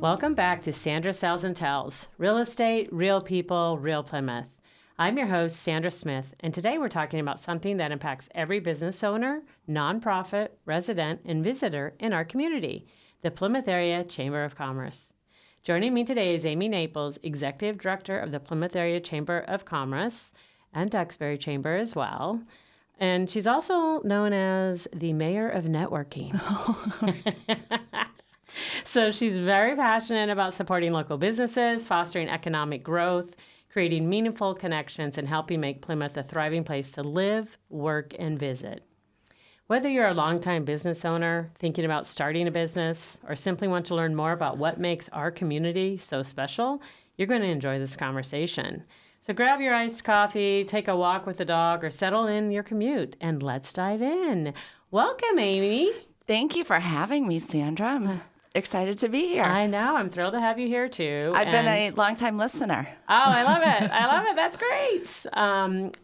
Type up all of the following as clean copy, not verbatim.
Welcome back to Sandra Sells and Tells, Real Estate, Real People, Real Plymouth. I'm your host, Sandra Smith, and today we're talking about something that impacts every business owner, nonprofit, resident, and visitor in our community, the Plymouth Area Chamber of Commerce. Joining me today is Amy Naples, Executive Director of the Plymouth Area Chamber of Commerce and Duxbury Chamber as well. And she's also known as the Mayor of Networking. So she's very passionate about supporting local businesses, fostering economic growth, creating meaningful connections, and helping make Plymouth a thriving place to live, work, and visit. Whether you're a longtime business owner, thinking about starting a business, or simply want to learn more about what makes our community so special, you're going to enjoy this conversation. So grab your iced coffee, take a walk with the dog, or settle in your commute, and let's dive in. Welcome, Amy. Thank you for having me, Sandra. I'm excited to be here. I know. I'm thrilled to have you here, too. I've been a longtime listener. Oh, I love it. I love it. That's great.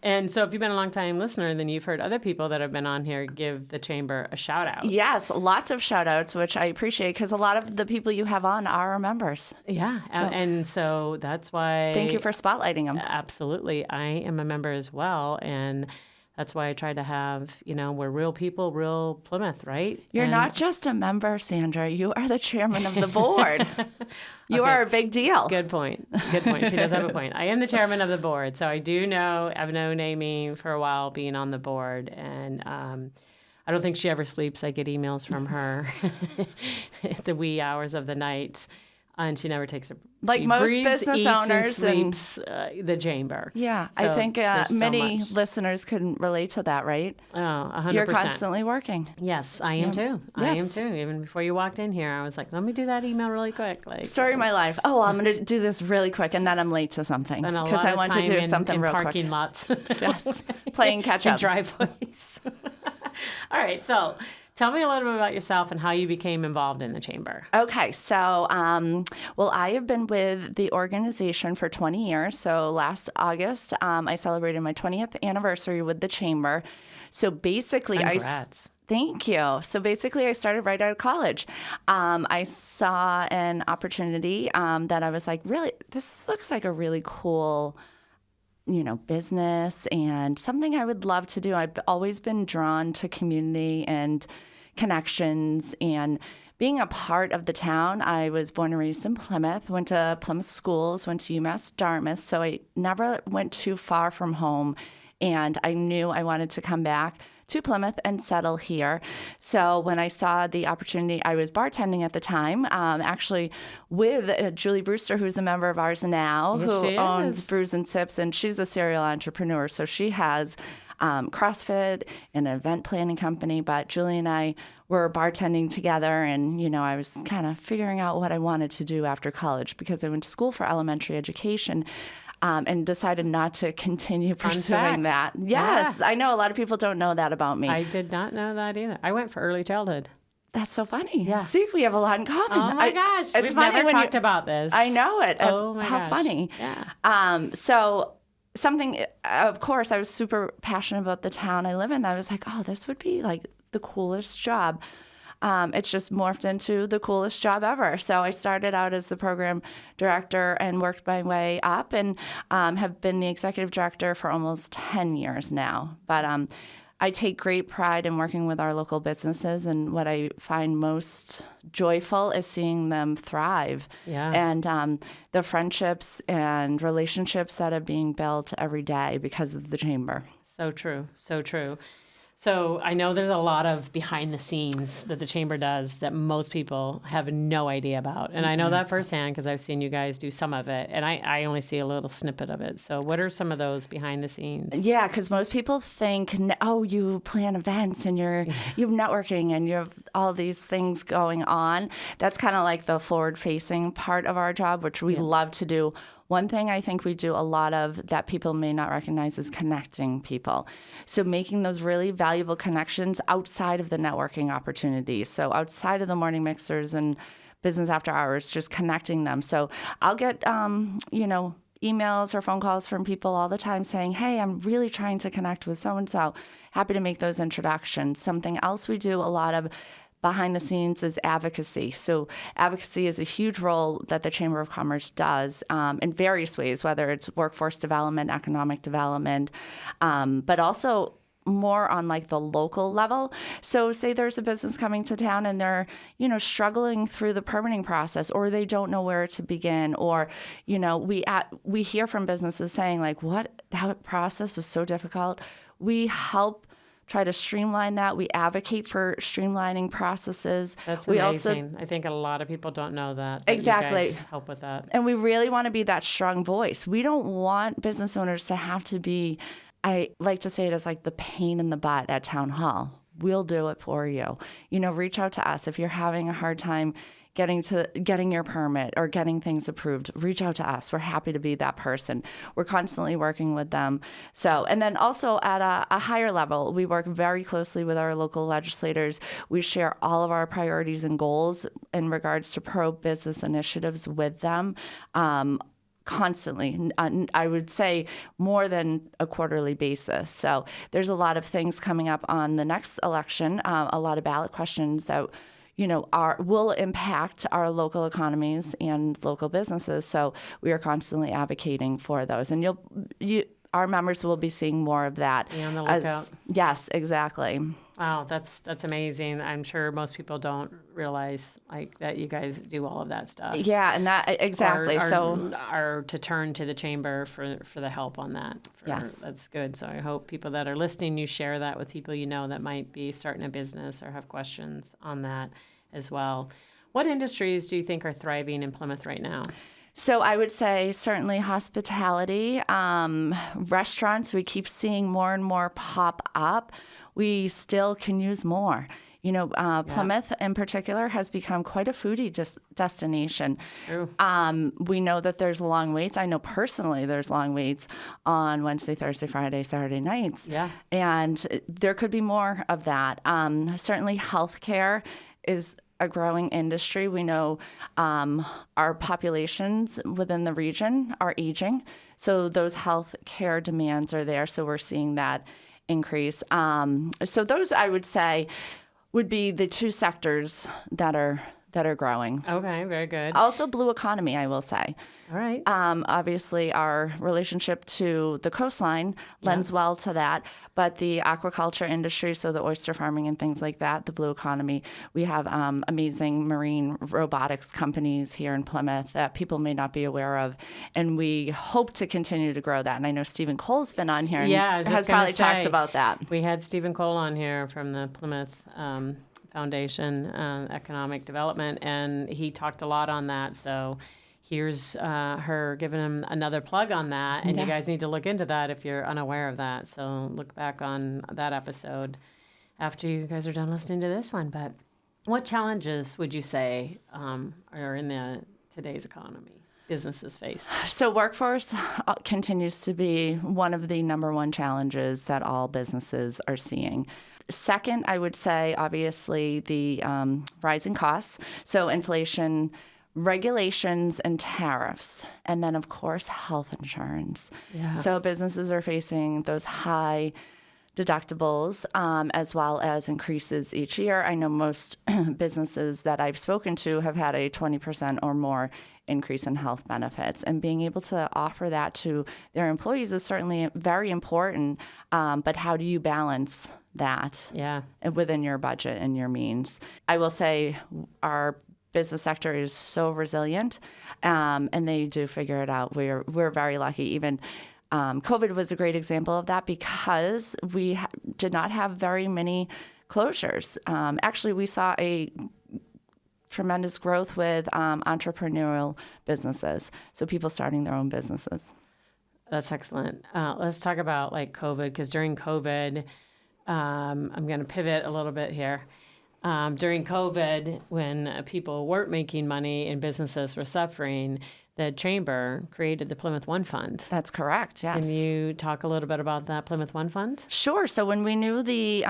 And so if you've been a longtime listener, then you've heard other people that have been on here give the Chamber a shout out. Yes, lots of shout outs, which I appreciate because a lot of the people you have on are our members. Yeah. And so that's why. Thank you for spotlighting them. Absolutely. I am a member as well. And that's why I try to have, we're real people, real Plymouth, right? You're not just a member, Sandra. You are the chairman of the board. You are a big deal. Good point. Good point. She does have a point. I am the chairman of the board. So I do know, I've known Amy for a while being on the board. And I don't think she ever sleeps. I get emails from her at the wee hours of the night. And she never takes a like she most breathes, business eats, owners and sleeps the chamber. Yeah, So I think many listeners can relate to that, right? Oh, 100%. You're constantly working. Yes, I am too. I am too. Even before you walked in here, I was like, let me do that email really quick. Story of my life. Oh, I'm going to do this really quick, and then I'm late to something because I want to do something real quick. Parking lots. Yes, playing catch up. In driveways. All right, so tell me a little bit about yourself and how you became involved in the chamber. Okay, so, I have been with the organization for 20 years. So last August, I celebrated my 20th anniversary with the chamber. So basically, Congrats. Thank you. So basically, I started right out of college. I saw an opportunity that I was like, really, this looks like a really cool business and something I would love to do. I've always been drawn to community and connections and being a part of the town. I was born and raised in Plymouth, went to Plymouth schools, went to UMass Dartmouth, so I never went too far from home, and I knew I wanted to come back to Plymouth and settle here. So when I saw the opportunity, I was bartending at the time, actually with Julie Brewster, who's a member of ours now, who owns Brews and Sips, and she's a serial entrepreneur. So she has CrossFit and an event planning company, but Julie and I were bartending together, and, I was kind of figuring out what I wanted to do after college because I went to school for elementary education. And decided not to continue pursuing that. Yes, yeah. I know a lot of people don't know that about me. I did not know that either. I went for early childhood. That's so funny. Yeah. See, we have a lot in common. Oh my gosh, it's we've funny never talked about this. I know it. Oh my How gosh. funny. Yeah. So something, of course, I was super passionate about the town I live in. I was like, oh, this would be like the coolest job. It's just morphed into the coolest job ever. So I started out as the program director and worked my way up and have been the executive director for almost 10 years now. But I take great pride in working with our local businesses, and what I find most joyful is seeing them thrive. Yeah. And the friendships and relationships that are being built every day because of the chamber. So true. So true. So I know there's a lot of behind the scenes that the chamber does that most people have no idea about. And I know that firsthand because I've seen you guys do some of it. And I only see a little snippet of it. So what are some of those behind the scenes? Yeah, because most people think, oh, you plan events and you have networking and you have all these things going on. That's kind of like the forward-facing part of our job, which we love to do. One thing I think we do a lot of that people may not recognize is connecting people. So making those really valuable connections outside of the networking opportunities. So outside of the morning mixers and business after hours, just connecting them. So I'll get, emails or phone calls from people all the time saying, hey, I'm really trying to connect with so-and-so. Happy to make those introductions. Something else we do a lot of behind the scenes is advocacy. So advocacy is a huge role that the Chamber of Commerce does in various ways, whether it's workforce development, economic development, but also more on like the local level. So say there's a business coming to town and they're, struggling through the permitting process, or they don't know where to begin, or, we hear from businesses saying like, that process was so difficult. We help try to streamline that. We advocate for streamlining processes. That's we amazing. I think a lot of people don't know that exactly. You guys help with that. And we really want to be that strong voice. We don't want business owners to have to be, I like to say it as like the pain in the butt at town hall. We'll do it for you. Reach out to us if you're having a hard time getting your permit or getting things approved. Reach out to us. We're happy to be that person. We're constantly working with them. So, and then also at a higher level, we work very closely with our local legislators. We share all of our priorities and goals in regards to pro-business initiatives with them. Constantly, I would say more than a quarterly basis. So there's a lot of things coming up on the next election, a lot of ballot questions that will impact our local economies and local businesses. So we are constantly advocating for those, and our members will be seeing more of that. Be on the lookout. Yes, exactly. Wow, that's amazing. I'm sure most people don't realize like that you guys do all of that stuff. Yeah, and that exactly. Are to turn to the chamber for the help on that. Yes, that's good. So I hope people that are listening, you share that with people that might be starting a business or have questions on that as well. What industries do you think are thriving in Plymouth right now? So I would say certainly hospitality, restaurants. We keep seeing more and more pop up. We still can use more. Plymouth in particular has become quite a foodie destination. True. We know that there's long waits. I know personally there's long waits on Wednesday, Thursday, Friday, Saturday nights. Yeah. And there could be more of that. Certainly healthcare is a growing industry. We know our populations within the region are aging, so those health care demands are there. So we're seeing that increase. So those, I would say, would be the two sectors that are growing. Okay, very good. Also, blue economy, I will say. All right. Obviously, our relationship to the coastline lends well to that, but the aquaculture industry, so the oyster farming and things like that, the blue economy, we have amazing marine robotics companies here in Plymouth that people may not be aware of, and we hope to continue to grow that. And I know Stephen Cole's been on here and has probably talked about that. We had Stephen Cole on here from the Plymouth Foundation Economic Development, and he talked a lot on that. So here's her giving him another plug on that, and you guys need to look into that if you're unaware of that. So look back on that episode after you guys are done listening to this one. But what challenges would you say are in today's economy businesses face? So workforce continues to be one of the number one challenges that all businesses are seeing. Second, I would say, obviously, the rising costs. So inflation, regulations, and tariffs. And then, of course, health insurance. Yeah. So businesses are facing those high deductibles as well as increases each year. I know most businesses that I've spoken to have had a 20% or more increase in health benefits, and being able to offer that to their employees is certainly very important. But how do you balance that within your budget and your means? I will say our business sector is so resilient, and they do figure it out. We're very lucky. Even COVID was a great example of that because we did not have very many closures. Actually, we saw a tremendous growth with entrepreneurial businesses, so people starting their own businesses. That's excellent. Let's talk about like COVID, because during COVID, I'm going to pivot a little bit here. During COVID, when people weren't making money and businesses were suffering, the Chamber created the Plymouth One Fund. That's correct, yes. Can you talk a little bit about that Plymouth One Fund? Sure. So when we knew the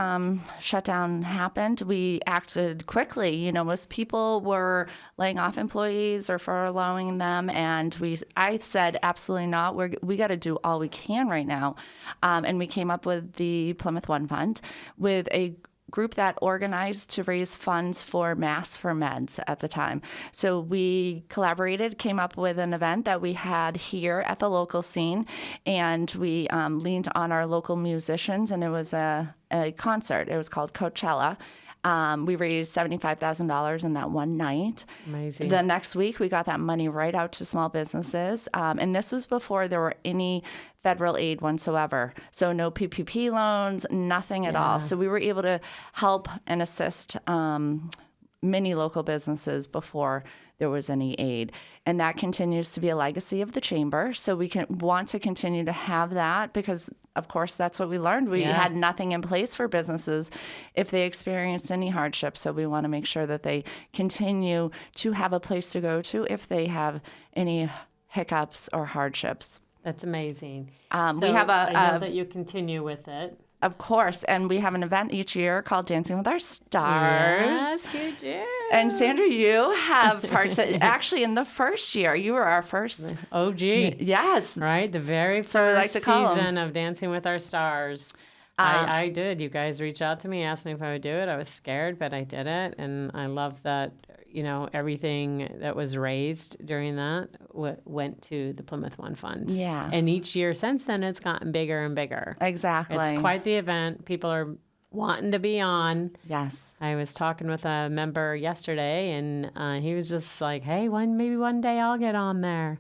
shutdown happened, we acted quickly. Most people were laying off employees or furloughing them, and I said, absolutely not. We got to do all we can right now. And we came up with the Plymouth One Fund with a group that organized to raise funds for Masks for Meds at the time. So we collaborated, came up with an event that we had here at the local scene, and we leaned on our local musicians, and it was a concert. It was called Coachella. We raised $75,000 in that one night. Amazing. The next week, we got that money right out to small businesses. And this was before there were any federal aid whatsoever. So no PPP loans, nothing at all. So we were able to help and assist many local businesses before there was any aid. And that continues to be a legacy of the chamber. So we want to continue to have that because, of course, that's what we learned. We had nothing in place for businesses if they experienced any hardship. So we want to make sure that they continue to have a place to go to if they have any hiccups or hardships. That's amazing. We have I know that you continue with it. Of course, and we have an event each year called Dancing with Our Stars. Yes, you do. And Sandra, you have actually in the first year. You were our first OG. Yes. Right, the very So we like first to call season of Dancing with Our Stars. I did. You guys reached out to me, asked me if I would do it. I was scared, but I did it. And I love that, everything that was raised during that went to the Plymouth One Fund. Yeah. And each year since then, it's gotten bigger and bigger. Exactly. It's quite the event. People are wanting to be on. Yes. I was talking with a member yesterday, and he was just like, hey, maybe one day I'll get on there.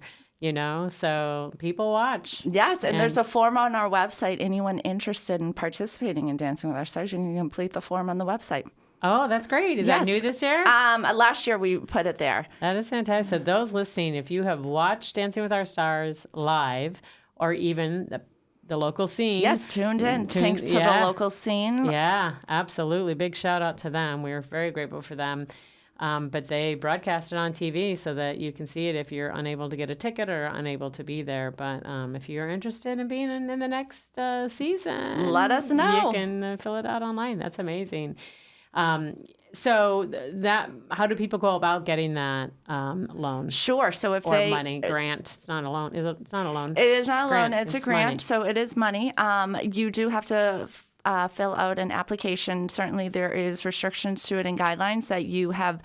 So people watch. Yes, and there's a form on our website. Anyone interested in participating in Dancing with Our Stars, you can complete the form on the website. Oh, that's great. Is that new this year? Last year we put it there. That is fantastic. So those listening, if you have watched Dancing with Our Stars live or even the local scene. Yes, tuned in. Thanks to the local scene. Yeah, absolutely. Big shout out to them. We're very grateful for them. But they broadcast it on TV so that you can see it if you're unable to get a ticket or unable to be there. But if you're interested in being in the next season, let us know. You can fill it out online. That's amazing. So how do people go about getting that loan? Sure. So if or money grant, it's not a loan. It's not a loan. It is not a loan. It's a grant. Money. So it is money. You do have to fill out an application. Certainly, there is restrictions to it and guidelines that you have.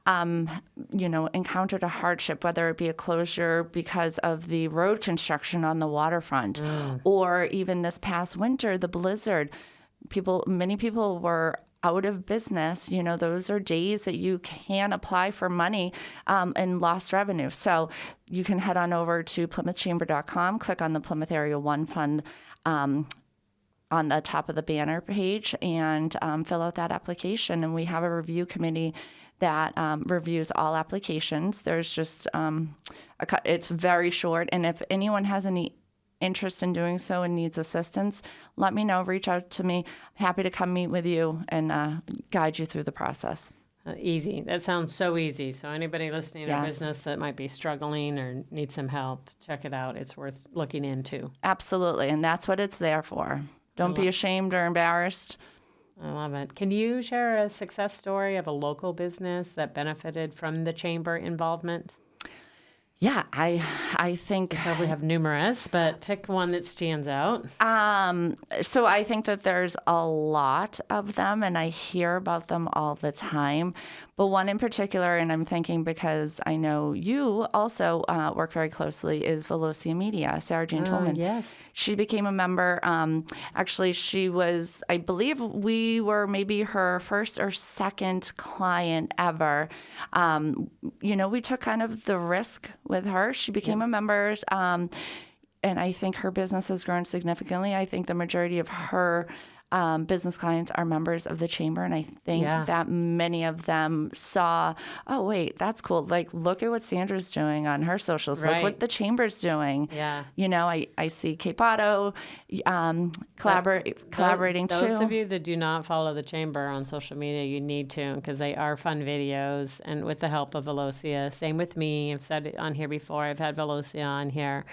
Encountered a hardship, whether it be a closure because of the road construction on the waterfront, or even this past winter, the blizzard. Many people were out of business. Those are days that you can apply for money and lost revenue. So you can head on over to PlymouthChamber.com, click on the Plymouth Area One Fund on the top of the banner page, and fill out that application. And we have a review committee that reviews all applications. There's just it's very short, and if anyone has any interest in doing so and needs assistance, let me know. Reach out to me. I'm happy to come meet with you and guide you through the process. Easy. That sounds so easy. So anybody listening to a business that might be struggling or needs some help, check it out. It's worth looking into. Absolutely, and that's what it's there for. Don't be ashamed or embarrassed. I love it. Can you share a success story of a local business that benefited from the chamber involvement? Yeah, I think you probably have numerous, but pick one that stands out. So I think that there's a lot of them, and I hear about them all the time. But one in particular, and I'm thinking because I know you also work very closely, is Velocia Media, Sarah Jane Tolman. Yes. She became a member. Actually, she was, I believe we were maybe her first or second client ever. We took kind of the risk with her. She became a member. And I think her business has grown significantly. I think the majority of her business clients are members of the chamber. And I think that many of them saw, oh, wait, that's cool. Like, look at what Sandra's doing on her socials. Look what the chamber's doing. Yeah. I see Cape Otto collaborating too. Those of you that do not follow the chamber on social media, you need to, because they are fun videos. And with the help of Velocia, same with me. I've said it on here before. I've had Velocia on here.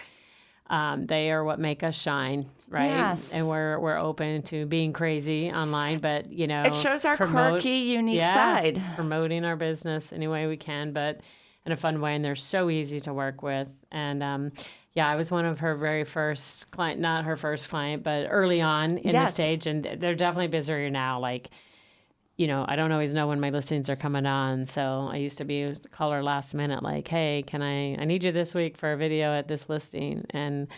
They are what make us shine, right? Yes. And we're open to being crazy online, but it shows our quirky, unique side. Promoting our business any way we can, but in a fun way. And they're so easy to work with. And I was one of her very first client, not her first client, but early on in the stage. And they're definitely busier now. Like, I don't always know when my listings are coming on. So I used to be call her last minute, like, hey, I need you this week for a video at this listing. And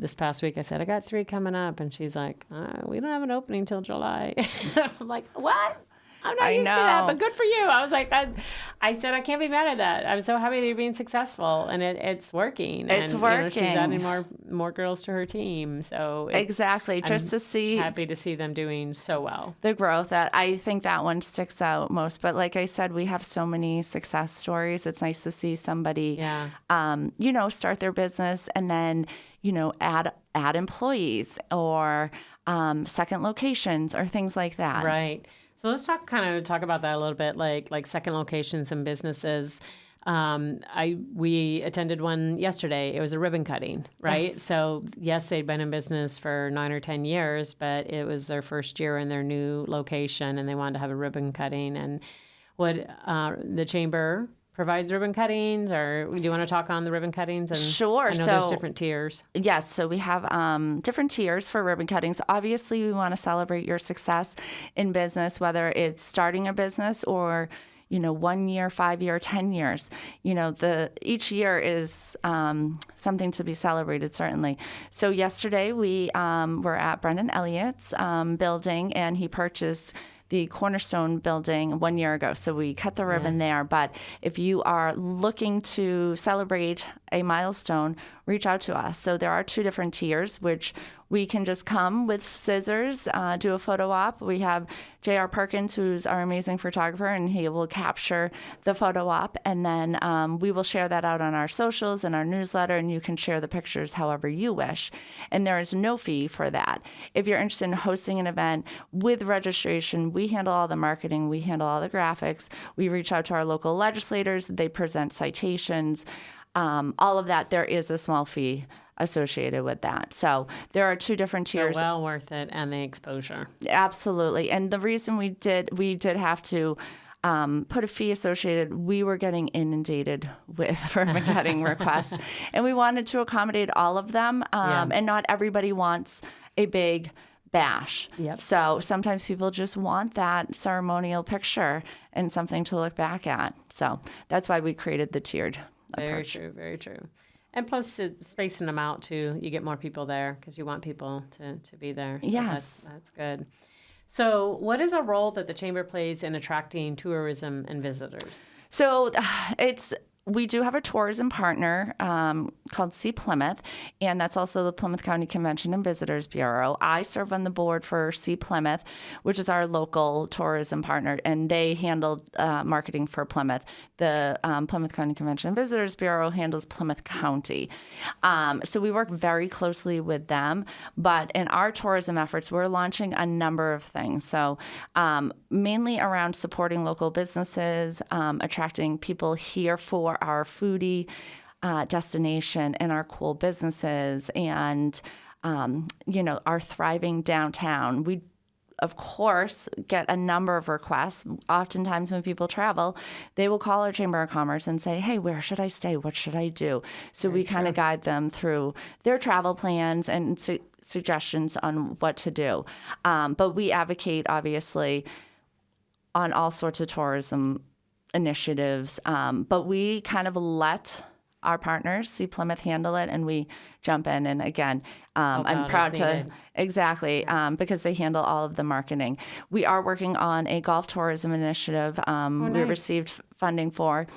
this past week I said, I got 3 coming up. And she's like, we don't have an opening till July. I'm like, what? I'm not used to that, but good for you. I was like, I said, I can't be mad at that. I'm so happy that you're being successful, and it's working. It's working. She's adding more girls to her team. So exactly, just to see, happy to see them doing so well. The growth, that I think that one sticks out most. But like I said, we have so many success stories. It's nice to see somebody, start their business and then, add employees or second locations or things like that. Right. So let's talk about that a little bit, like second locations and businesses. We attended one yesterday. It was a ribbon cutting, right? Yes. So yes, they'd been in business for 9 or 10 years, but it was their first year in their new location, and they wanted to have a ribbon cutting. And what the chamber provides ribbon cuttings, or do you want to talk on the ribbon cuttings? And sure. I know there's different tiers. Yes, so we have different tiers for ribbon cuttings. Obviously, we want to celebrate your success in business, whether it's starting a business or 1 year, 5 year, 10 years. Each year is something to be celebrated, certainly. So yesterday we were at Brendan Elliott's building, and he purchased the Cornerstone building 1 year ago. So we cut the ribbon there. But if you are looking to celebrate a milestone, reach out to us. So there are 2 different tiers, which we can just come with scissors, do a photo op. We have J.R. Perkins, who's our amazing photographer, and he will capture the photo op. And then we will share that out on our socials and our newsletter, and you can share the pictures however you wish. And there is no fee for that. If you're interested in hosting an event with registration, we handle all the marketing, we handle all the graphics. We reach out to our local legislators, they present citations, all of that. There is a small fee associated with that. So there are 2 different tiers. So well worth it, and the exposure. Absolutely. And the reason we did have to put a fee associated, we were getting inundated with ribbon cutting requests, and we wanted to accommodate all of them. And not everybody wants a big bash. Yep. So sometimes people just want that ceremonial picture and something to look back at. So that's why we created the tiered approach. Very true, very true. And plus, it's spacing them out, too. You get more people there because you want people to be there. So yes. That's good. So what is a role that the Chamber plays in attracting tourism and visitors? So we do have a tourism partner called See Plymouth, and that's also the Plymouth County Convention and Visitors Bureau. I serve on the board for See Plymouth, which is our local tourism partner, and they handle marketing for Plymouth. The Plymouth County Convention and Visitors Bureau handles Plymouth County. So we work very closely with them, but in our tourism efforts, we're launching a number of things. So mainly around supporting local businesses, attracting people here for our foodie destination and our cool businesses and, our thriving downtown. We, of course, get a number of requests. Oftentimes when people travel, they will call our Chamber of Commerce and say, hey, where should I stay? What should I do? So we kind of guide them through their travel plans and suggestions on what to do. But we advocate, obviously, on all sorts of tourism initiatives, but we kind of let our partners, See Plymouth, handle it, and we jump in. And again, I'm proud to, because they handle all of the marketing. We are working on a golf tourism initiative nice. We received funding for.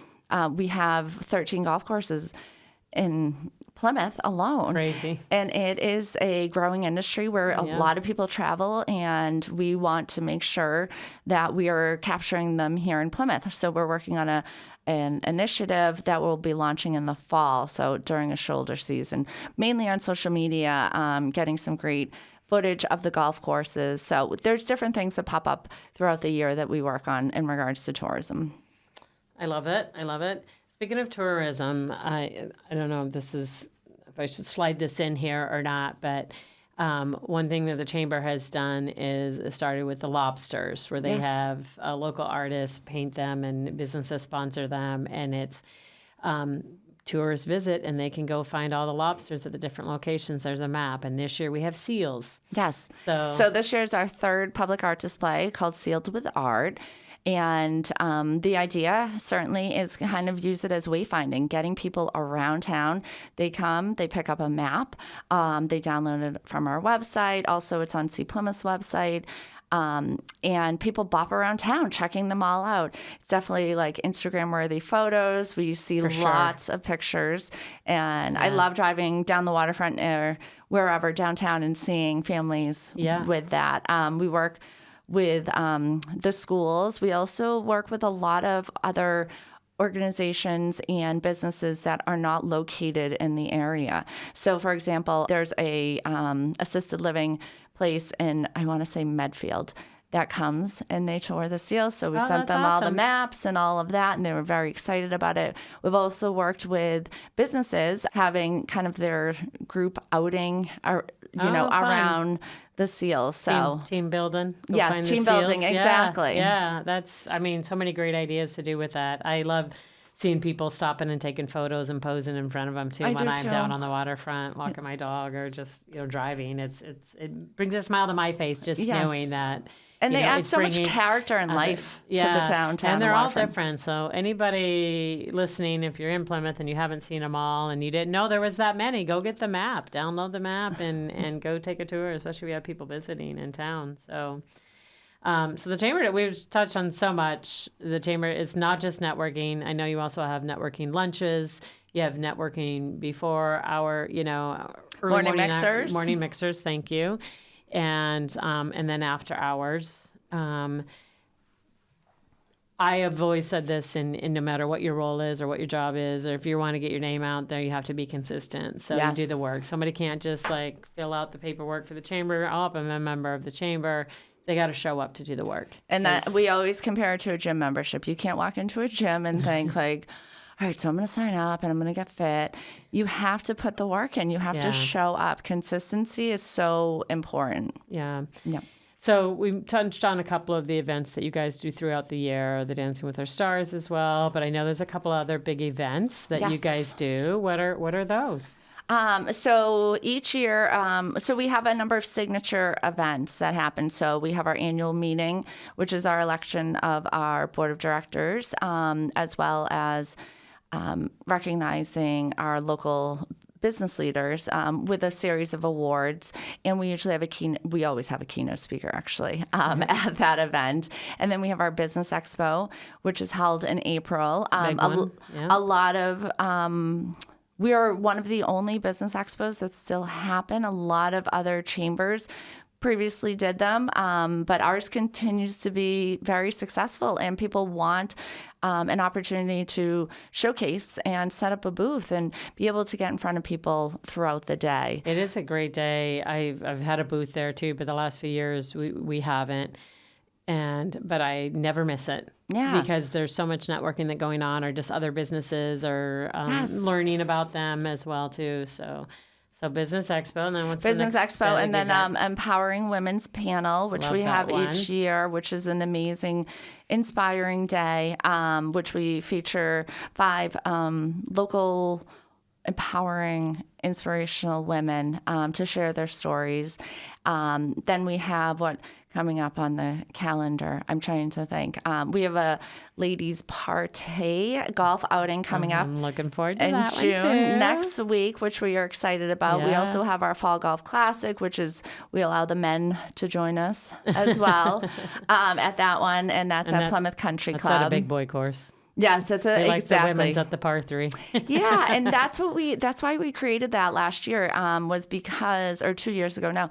We have 13 golf courses in Plymouth alone. Crazy. And it is a growing industry where a lot of people travel, and we want to make sure that we are capturing them here in Plymouth. So we're working on an initiative that will be launching in the fall, so during a shoulder season, mainly on social media, getting some great footage of the golf courses. So there's different things that pop up throughout the year that we work on in regards to tourism. I love it. I love it. Speaking of tourism, I don't know if I should slide this in here or not, but one thing that the Chamber has done is started with the lobsters, where they have local artists paint them and businesses sponsor them, and it's tourists visit and they can go find all the lobsters at the different locations. There's a map. And this year we have seals. Yes. So this year is our third public art display called Sealed with Art. And the idea certainly is kind of use it as wayfinding, getting people around town. They come, they pick up a map, they download it from our website. Also, it's on See Plymouth's website. And people bop around town, checking them all out. It's definitely like Instagram-worthy photos. We see lots of pictures. And I love driving down the waterfront or wherever downtown and seeing families with that. We work with the schools. We also work with a lot of other organizations and businesses that are not located in the area. So, for example, there's a assisted living place in, I want to say, Medfield, that comes and they tour the seals. So we sent them all the maps and all of that, and they were very excited about it. We've also worked with businesses having kind of their group outing, around the seals. So team building. Yes, team building, exactly. Yeah, that's, I mean, so many great ideas to do with that. I love seeing people stopping and taking photos and posing in front of them too when I'm down on the waterfront walking my dog or just driving. It brings a smile to my face just knowing that. And they add so much character and life to the downtown. And they're all different. So anybody listening, if you're in Plymouth and you haven't seen them all and you didn't know there was that many, go get the map, download the map, and go take a tour, especially if we have people visiting in town. So the Chamber that we've touched on so much, the Chamber is not just networking. I know you also have networking lunches. You have networking before our, early morning mixers. Thank you. And then after hours. I have always said this, in no matter what your role is or what your job is, or if you want to get your name out there, you have to be consistent. So you do the work. Somebody can't just fill out the paperwork for the Chamber. Oh, I'm a member of the Chamber. They got to show up to do the work. And that we always compare it to a gym membership. You can't walk into a gym and think all right, so I'm going to sign up and I'm going to get fit. You have to put the work in. You have to show up. Consistency is so important. Yeah. So we touched on a couple of the events that you guys do throughout the year, the Dancing with Our Stars as well. But I know there's a couple other big events that you guys do. What are those? So each year, so we have a number of signature events that happen. So we have our annual meeting, which is our election of our board of directors, as well as recognizing our local business leaders with a series of awards. And we usually have we always have a keynote speaker, actually, at that event. And then we have our business expo, which is held in April. A lot of... we are one of the only business expos that still happen. A lot of other chambers previously did them, but ours continues to be very successful, and people want an opportunity to showcase and set up a booth and be able to get in front of people throughout the day. It is a great day. I've had a booth there too, but the last few years we haven't. But I never miss it. Yeah. Because there's so much networking that going on, or just other businesses, or learning about them as well too. So Business Expo, and then what's Business the next Expo, and then Empowering Women's Panel, which we have each year, which is an amazing, inspiring day, which we feature 5 local empowering, inspirational women to share their stories. Then we have coming up on the calendar. I'm trying to think. We have a ladies' party golf outing coming up. I'm looking forward to in that June one too. next week, which we are excited about. Yeah. We also have our Fall Golf Classic, which is we allow the men to join us as well at that one, and that's at Plymouth Country Club. That's at a big boy course. Yes, it's exactly. Like the women's at the par 3. Yeah, and that's why we created that last year, was because, or 2 years ago now,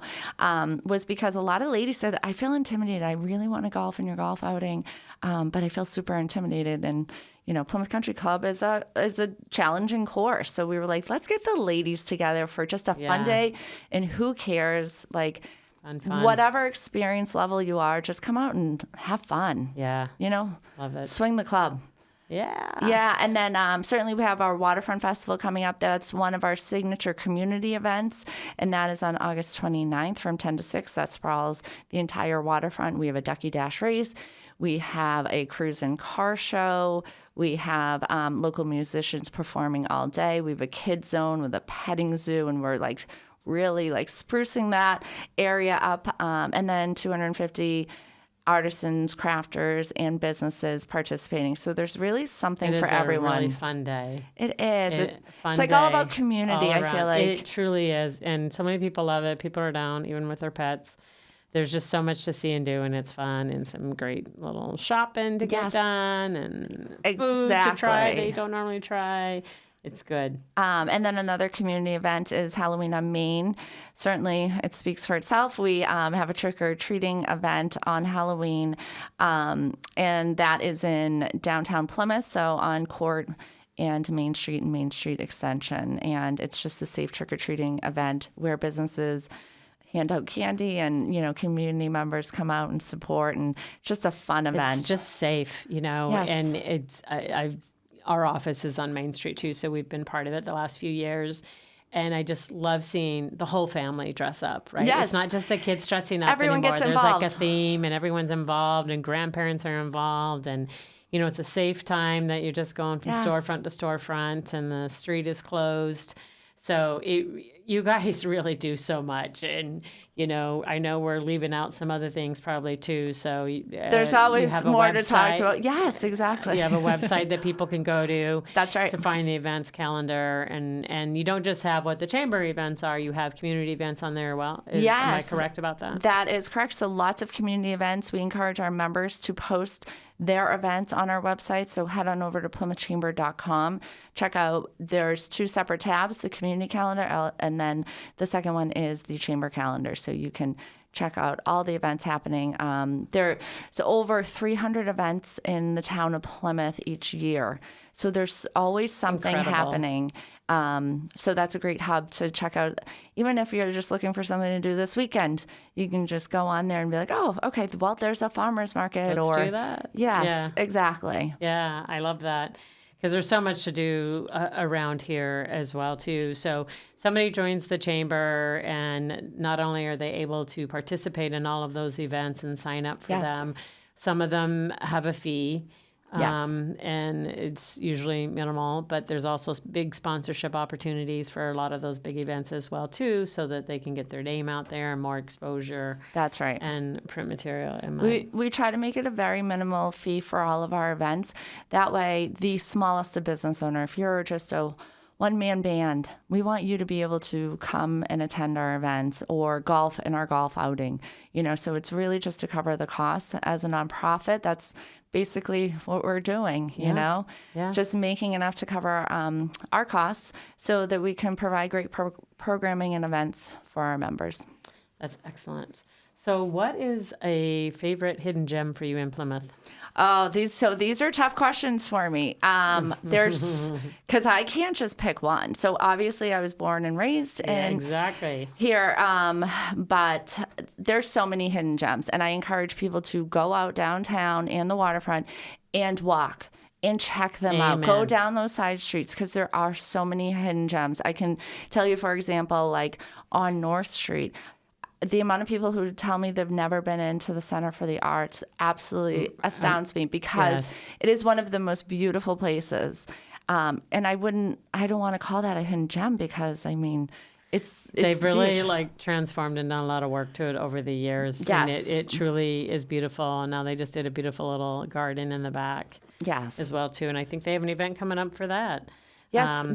was because a lot of ladies said, I feel intimidated. I really want to golf in your golf outing, but I feel super intimidated. And Plymouth Country Club is a challenging course. So we were like, let's get the ladies together for just a fun day, and who cares, Fun. Whatever experience level you are, just come out and have fun. Yeah. Love it. Swing the club. Yeah. Yeah, and then certainly we have our Waterfront Festival coming up. That's one of our signature community events, and that is on August 29th from 10 to 6. That sprawls the entire waterfront. We have a Ducky Dash race. We have a cruise and car show. We have local musicians performing all day. We have a kids zone with a petting zoo, and we're like really like sprucing that area up. And then 250 artisans, crafters, and businesses participating. So there's really something for everyone. It is a really fun day. It is. Fun It's like day all about community, all I around. feel like. It truly is. And so many people love it. People are down, even with their pets. There's just so much to see and do, and it's fun, and some great little shopping to get done, and food to try that you don't normally try. It's good. And then another community event is Halloween on Main. Certainly, it speaks for itself. We have a trick-or-treating event on Halloween, and that is in downtown Plymouth, so on Court and Main Street and Main Street Extension. And it's just a safe trick-or-treating event where businesses hand out candy and, community members come out and support, and just a fun event. It's just safe, Yes. and it's, our office is on Main Street too, so we've been part of it the last few years. And I just love seeing the whole family dress up, right? Yes. It's not just the kids dressing up Everyone anymore. gets There's involved. like a theme, and everyone's involved, and grandparents are involved, and it's a safe time that you're just going from storefront to storefront, and the street is closed. So you guys really do so much. And, I know we're leaving out some other things probably too. So there's always more to talk about. Yes, exactly. You have a website that people can go to. That's right. To find the events calendar. And you don't just have what the chamber events are. You have community events on there. Well, am I correct about that? That is correct. So lots of community events. We encourage our members to post their events on our website. So head on over to PlymouthChamber.com. Check out, there's 2 separate tabs, the community calendar, and then the second one is the chamber calendar. So you can check out all the events happening. There's over 300 events in the town of Plymouth each year. So there's always something happening. So that's a great hub to check out. Even if you're just looking for something to do this weekend, you can just go on there and be like, oh, okay, well, there's a farmer's market. Let's do that. Yes, exactly. Yeah, I love that. Because there's so much to do around here as well, too. So somebody joins the chamber, and not only are they able to participate in all of those events and sign up for them, some of them have a fee. And it's usually minimal, but there's also big sponsorship opportunities for a lot of those big events as well, too, so that they can get their name out there and more exposure. That's right. And print material. We try to make it a very minimal fee for all of our events. That way, the smallest business owner, if you're just a one-man band, we want you to be able to come and attend our events or golf in our golf outing. So it's really just to cover the costs. As a nonprofit, that's basically what we're doing, just making enough to cover our costs so that we can provide great programming and events for our members. That's excellent. So what is a favorite hidden gem for you in Plymouth? Oh, these are tough questions for me. There's because I can't just pick one. So obviously, I was born and raised in here, but there's so many hidden gems, and I encourage people to go out downtown and the waterfront and walk and check them out. Go down those side streets because there are so many hidden gems. I can tell you, for example, like on North Street, the amount of people who tell me they've never been into the Center for the Arts absolutely astounds me because it is one of the most beautiful places. And I don't want to call that a hidden gem because, they've really huge. Transformed and done a lot of work to it over the years. Yes. And it truly is beautiful. And now they just did a beautiful little garden in the back as well, too. And I think they have an event coming up for that. Yes,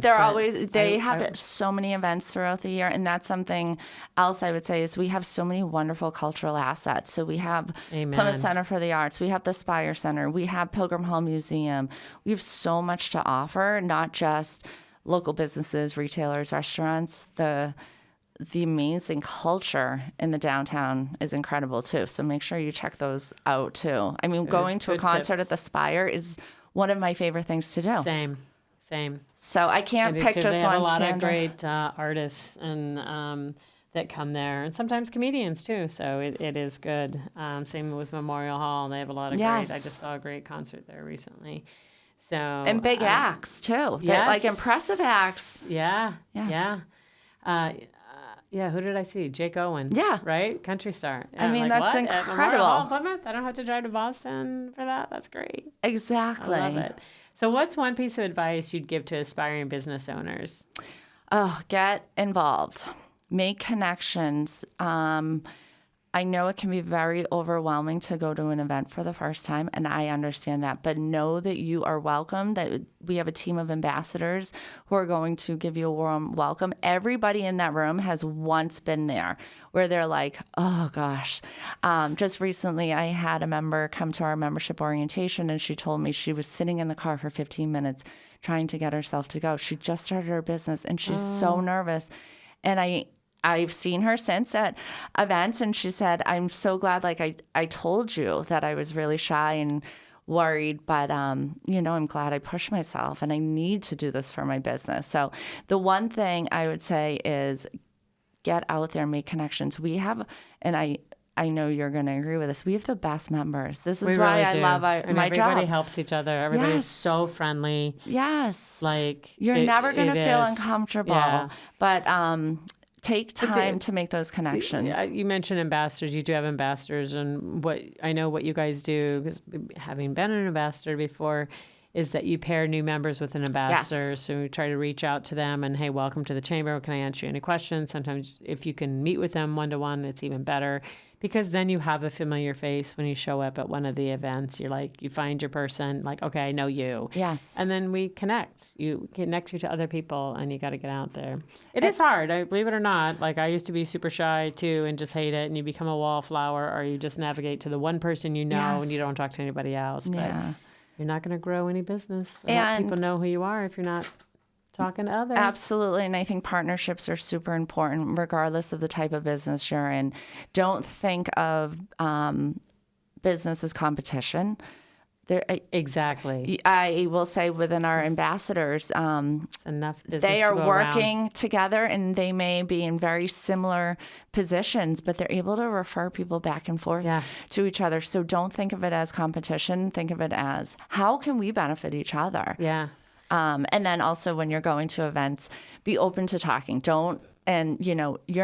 they have so many events throughout the year, and that's something else I would say is we have so many wonderful cultural assets. So we have Plymouth Center for the Arts, we have the Spire Center, we have Pilgrim Hall Museum. We have so much to offer, not just local businesses, retailers, restaurants. The amazing culture in the downtown is incredible too. So make sure you check those out too. Going to a concert at the Spire is one of my favorite things to do. Same. So I can't pick just one. They have a lot of great artists and that come there, and sometimes comedians too. So it is good. Same with Memorial Hall; they have a lot of great. I just saw a great concert there recently. So and big acts too. Like impressive acts. Yeah. Yeah, who did I see? Jake Owen. Yeah. Right? Country star. I I'm mean, like, that's what? At Memorial Hall, incredible. Plymouth? I don't have to drive to Boston for that? That's great. Exactly. I love it. So what's one piece of advice you'd give to aspiring business owners? Oh, get involved. Make connections. I know it can be very overwhelming to go to an event for the first time, and I understand that. But know that you are welcome, that we have a team of ambassadors who are going to give you a warm welcome. Everybody in that room has once been there where they're like, oh, gosh. Just recently, I had a member come to our membership orientation, and she told me she was sitting in the car for 15 minutes trying to get herself to go. She just started her business, and she's so nervous. And I've seen her since at events, and she said, I'm so glad, like I told you that I was really shy and worried, but, I'm glad I pushed myself, and I need to do this for my business. So the one thing I would say is get out there and make connections. We have, and I know you're going to agree with this. We have the best members. This is why I love my job. Everybody helps each other. Everybody's Yes. so friendly. Yes. Like You're never going to feel is. uncomfortable. Yeah. But take time to make those connections. You mentioned ambassadors. You do have ambassadors, and what I know what you guys do, because having been an ambassador before, is that you pair new members with an ambassador. Yes. So we try to reach out to them and, hey, welcome to the chamber. Can I answer you any questions? Sometimes if you can meet with them one-to-one, it's even better, because then you have a familiar face when you show up at one of the events. You're like, you find your person, like, okay, I know you. Yes. And then we connect. You connect you to other people, and you got to get out there. It is hard, believe it or not. Like, I used to be super shy too and just hate it, and you become a wallflower, or you just navigate to the one person you know and you don't talk to anybody else. But Yeah. you're not going to grow any business or let And people know who you are if you're not talking to others. Absolutely. And I think partnerships are super important, regardless of the type of business you're in. Don't think of business as competition. Exactly. I will say within our ambassadors, Enough business they to are go working around. together, and they may be in very similar positions, but they're able to refer people back and forth Yeah. to each other. So don't think of it as competition. Think of it as, how can we benefit each other? Yeah. And then also when you're going to events, be open to talking. You're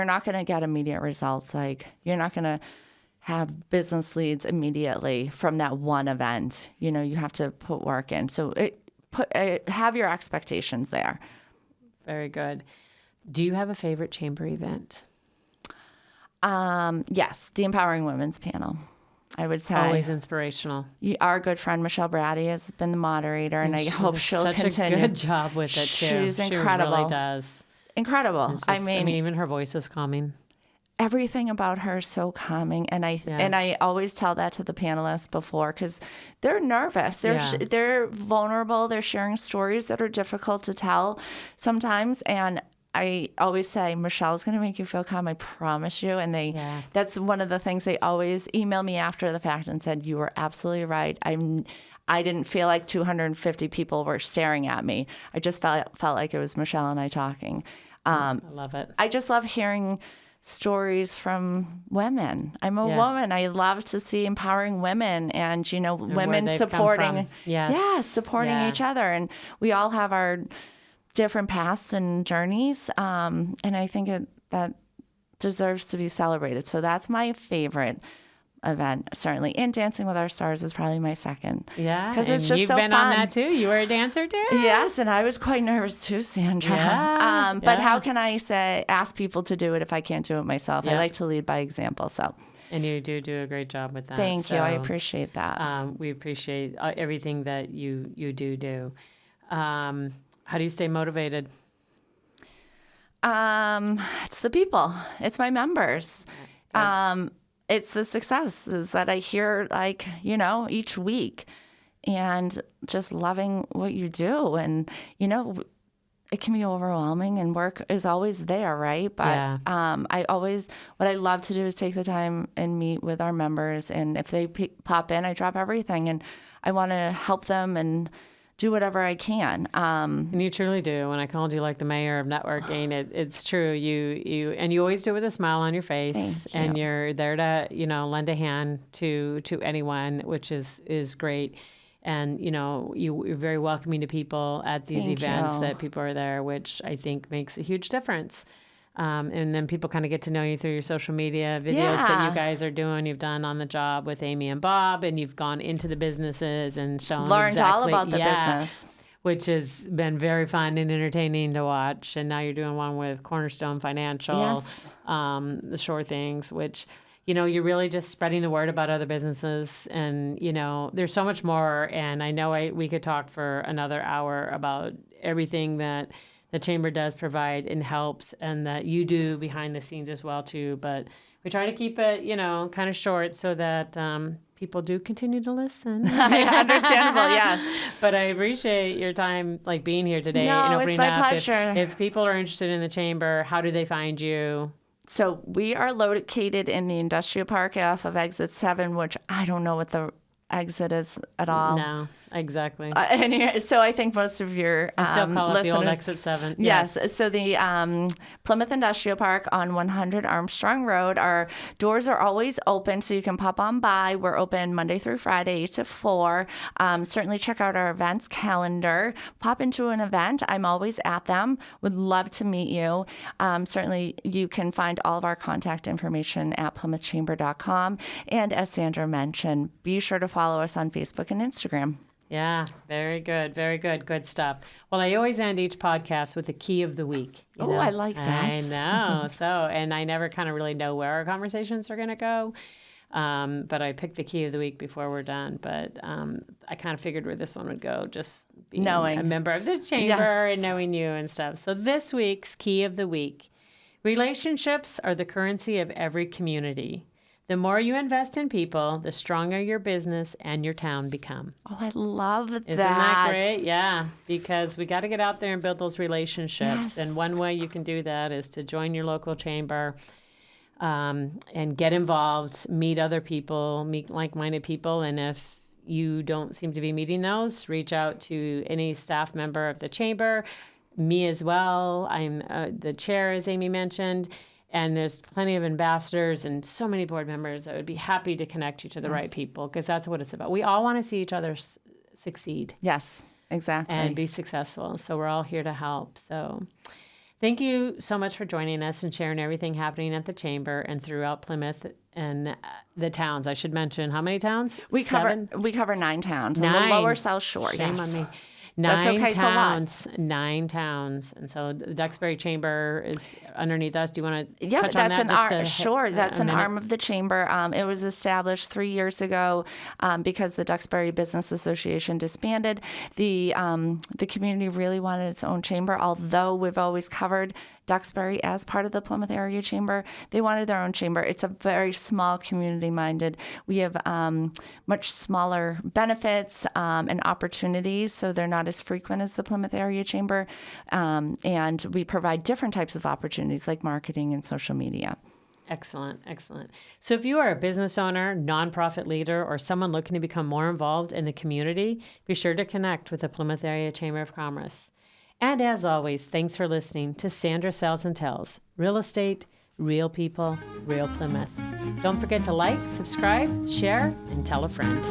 not going to get immediate results. Like, you're not going to have business leads immediately from that one event. You have to put work in. So have your expectations there. Very good. Do you have a favorite chamber event? Yes, the Empowering Women's panel. I would say Always inspirational. our good friend Michelle Brady has been the moderator, and I hope she'll such continue. a good job with it too. She's She incredible. really does. Incredible. It's just, even her voice is calming. Everything about her is so calming, and I always tell that to the panelists before, because they're nervous, they're vulnerable, they're sharing stories that are difficult to tell sometimes, and I always say, Michelle's going to make you feel calm, I promise you. And that's one of the things they always email me after the fact and said, you were absolutely right. I didn't feel like 250 people were staring at me. I just felt like it was Michelle and I talking. I love it. I just love hearing stories from women. I'm a woman. I love to see empowering women and, women supporting, supporting each other. And we all have our different paths and journeys. And I think that deserves to be celebrated. So that's my favorite event, certainly. And Dancing with Our Stars is probably my second. Yeah. Because it's just you've so been fun. on that too. You were a dancer too? Yes, and I was quite nervous too, Sandra. But how can I ask people to do it if I can't do it myself? Yeah. I like to lead by example. So And you do a great job with that. Thank you. I appreciate that. We appreciate everything that you do. How do you stay motivated? It's the people. It's my members. It's the successes that I hear, each week, and just loving what you do. And, it can be overwhelming, and work is always there, right? But what I love to do is take the time and meet with our members. And if they pop in, I drop everything, and I want to help them and do whatever I can. And you truly do. When I called you like the mayor of networking, it's true. You always do it with a smile on your face. Thank you. And you're there to, lend a hand to anyone, which is great. And, you're very welcoming to people at these Thank events you. that people are there, which I think makes a huge difference. And then people kind of get to know you through your social media videos that you guys are doing. You've done On the Job with Amy and Bob, and you've gone into the businesses and shown Learned all about the business. Which has been very fun and entertaining to watch. And now you're doing one with Cornerstone Financial, the Shore Things, which, you're really just spreading the word about other businesses. And, there's so much more. And I know we could talk for another hour about everything that the Chamber does provide and helps, and that you do behind the scenes as well, too. But we try to keep it, kind of short so that people do continue to listen. Understandable, yes. But I appreciate your time, being here today. No, and opening it's my up. pleasure. If people are interested in the Chamber, how do they find you? So we are located in the industrial park off of exit 7, which I don't know what the exit is at all. No, exactly. So I think most of your I still call it listeners, the old exit 7. Yes. So the Plymouth Industrial Park on 100 Armstrong Road, our doors are always open, so you can pop on by. We're open Monday through Friday, 8 to 4. Certainly check out our events calendar. Pop into an event. I'm always at them. Would love to meet you. Certainly you can find all of our contact information at plymouthchamber.com. And as Sandra mentioned, be sure to follow us on Facebook and Instagram. Yeah, very good. Very good. Good stuff. Well, I always end each podcast with the key of the week. I like that. I know. And I never kind of really know where our conversations are going to go. But I picked the key of the week before we're done. But I kind of figured where this one would go, just being knowing a member of the Chamber and knowing you and stuff. So this week's key of the week: relationships are the currency of every community. The more you invest in people, the stronger your business and your town become. Oh, I love that. Isn't that great? Yeah, because we got to get out there and build those relationships. Yes. And one way you can do that is to join your local chamber and get involved, meet other people, meet like-minded people. And if you don't seem to be meeting those, reach out to any staff member of the chamber, me as well. I'm the chair, as Amy mentioned. And there's plenty of ambassadors and so many board members that would be happy to connect you to the right people, because that's what it's about. We all want to see each other succeed. Yes, exactly. And be successful. So we're all here to help. So thank you so much for joining us and sharing everything happening at the Chamber and throughout Plymouth and the towns. I should mention, how many towns? We cover 9 towns. 9. On the lower South Shore. Shame on me. That's okay. Towns, it's a lot. 9 towns. And so the Duxbury Chamber is underneath us. Do you want to Yeah, touch on that? Sure. That's an arm of the Chamber. It was established 3 years ago because the Duxbury Business Association disbanded. The community really wanted its own chamber, although we've always covered Duxbury as part of the Plymouth Area Chamber. They wanted their own chamber. It's a very small, community-minded. We have much smaller benefits and opportunities, so they're not as frequent as the Plymouth Area Chamber. And we provide different types of opportunities like marketing and social media. Excellent, excellent. So if you are a business owner, nonprofit leader, or someone looking to become more involved in the community, be sure to connect with the Plymouth Area Chamber of Commerce. And as always, thanks for listening to Sandra Sells and Tells. Real estate, real people, real Plymouth. Don't forget to like, subscribe, share, and tell a friend.